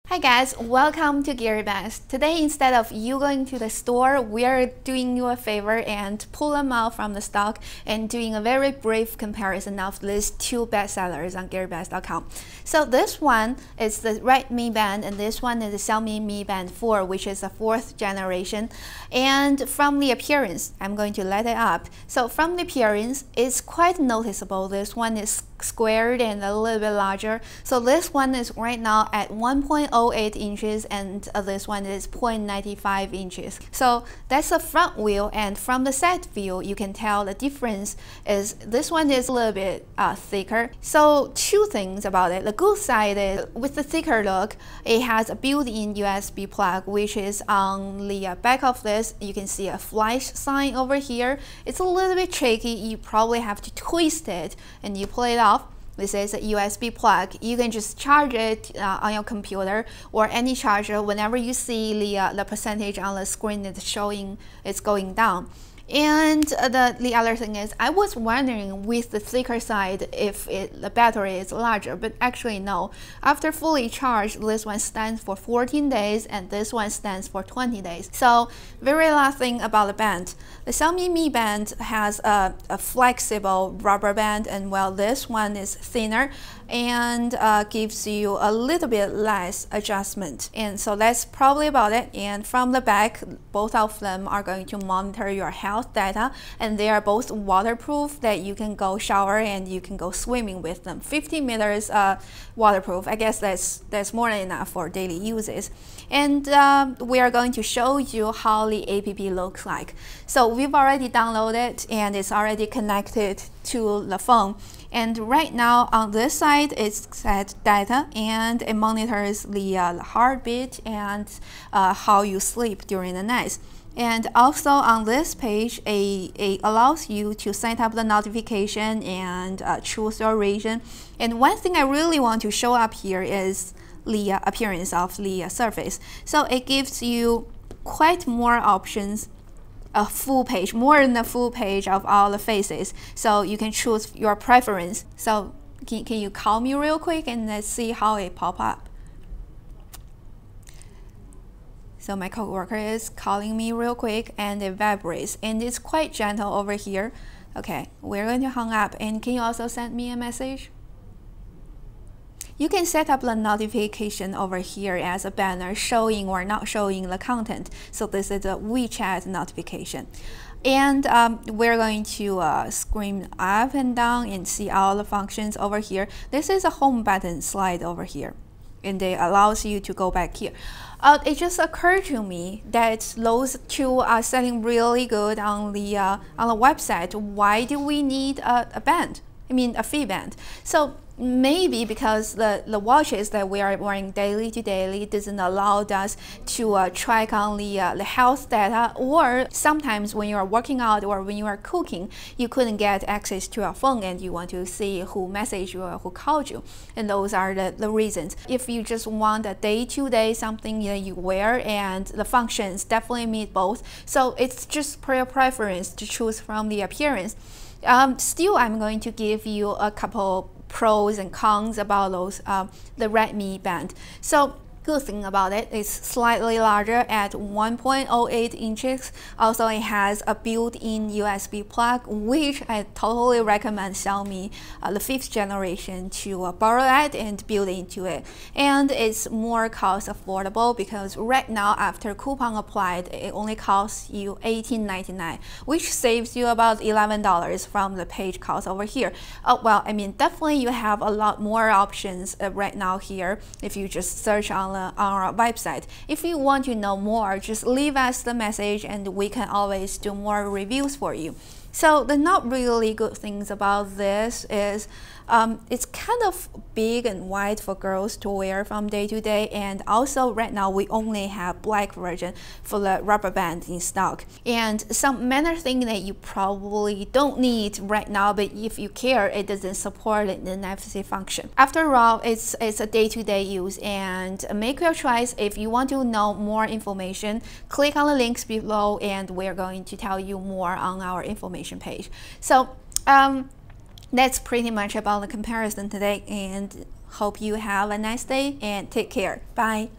Hi guys, welcome to Gearbest. Today, instead of you going to the store, we are doing you a favor and pull them out from the stock and doing a very brief comparison of these two bestsellers on Gearbest.com. So this one is the Redmi Band and this one is the Xiaomi Mi Band 4, which is the 4th generation. And from the appearance, I'm going to light it up. So from the appearance, it's quite noticeable. This one is squared and a little bit larger. So this one is right now at 1.08 inches and this one is 0.95 inches. So that's the front view, and from the side view you can tell the difference is this one is a little bit thicker. So two things about it. The good side is with the thicker look, it has a built-in USB plug, which is on the back of this. You can see a flash sign over here. It's a little bit tricky. You probably have to twist it and you pull it off. This is a USB plug. You can just charge it on your computer or any charger whenever you see the percentage on the screen that's showing it's going down. And the other thing is, I was wondering with the thicker side if the battery is larger, but actually no. After fully charged, this one stands for 14 days and this one stands for 20 days. So very last thing about the band. The Xiaomi Mi Band has a flexible rubber band, and while this one is thinner and gives you a little bit less adjustment. And so that's probably about it. And from the back, both of them are going to monitor your health data, and they are both waterproof, that you can go shower and you can go swimming with them. 50 meters waterproof. I guess that's more than enough for daily uses. And we are going to show you how the app looks like. So we've already downloaded and it's already connected to the phone. And right now on this side, it's set data and it monitors the heartbeat and how you sleep during the night. And also on this page, it allows you to set up the notification and choose your region. And one thing I really want to show up here is the appearance of the surface. So it gives you quite more options, a full page, more than a full page of all the faces. So you can choose your preference. So can you call me real quick and let's see how it pop up. So my coworker is calling me real quick and it vibrates and it's quite gentle over here. Okay, we're going to hang up, and can you also send me a message? You can set up the notification over here as a banner showing or not showing the content. So this is a WeChat notification. And we're going to scroll up and down and see all the functions over here. This is a home button slide over here, and it allows you to go back here. It just occurred to me that those two are selling really good on the website. Why do we need a band? I mean a free band. So maybe because the watches that we are wearing daily to daily doesn't allow us to track on the health data, or sometimes when you are working out or when you are cooking, you couldn't get access to your phone and you want to see who messaged you or who called you. And those are the reasons. If you just want a day-to-day something that you wear, and the functions definitely meet both. So it's just per your preference to choose from the appearance. Still, I'm going to give you a couple pros and cons about those the Redmi Band. So good thing about it is slightly larger at 1.08 inches. Also, it has a built-in USB plug, which I totally recommend Xiaomi, the 5th generation, to borrow that and build into it. And it's more cost affordable because right now, after coupon applied, it only costs you $18.99, which saves you about $11 from the page cost over here. Well, I mean, definitely you have a lot more options right now here if you just search on our website. If you want to know more, just leave us the message and we can always do more reviews for you. So the not really good things about this is it's kind of big and wide for girls to wear from day to day, and also right now we only have black version for the rubber band in stock. And some minor thing that you probably don't need right now, but if you care, it doesn't support an NFC function. After all, it's a day-to-day use, and make your choice. If you want to know more information, click on the links below and we're going to tell you more on our information page. So that's pretty much about the comparison today, and hope you have a nice day and take care. Bye.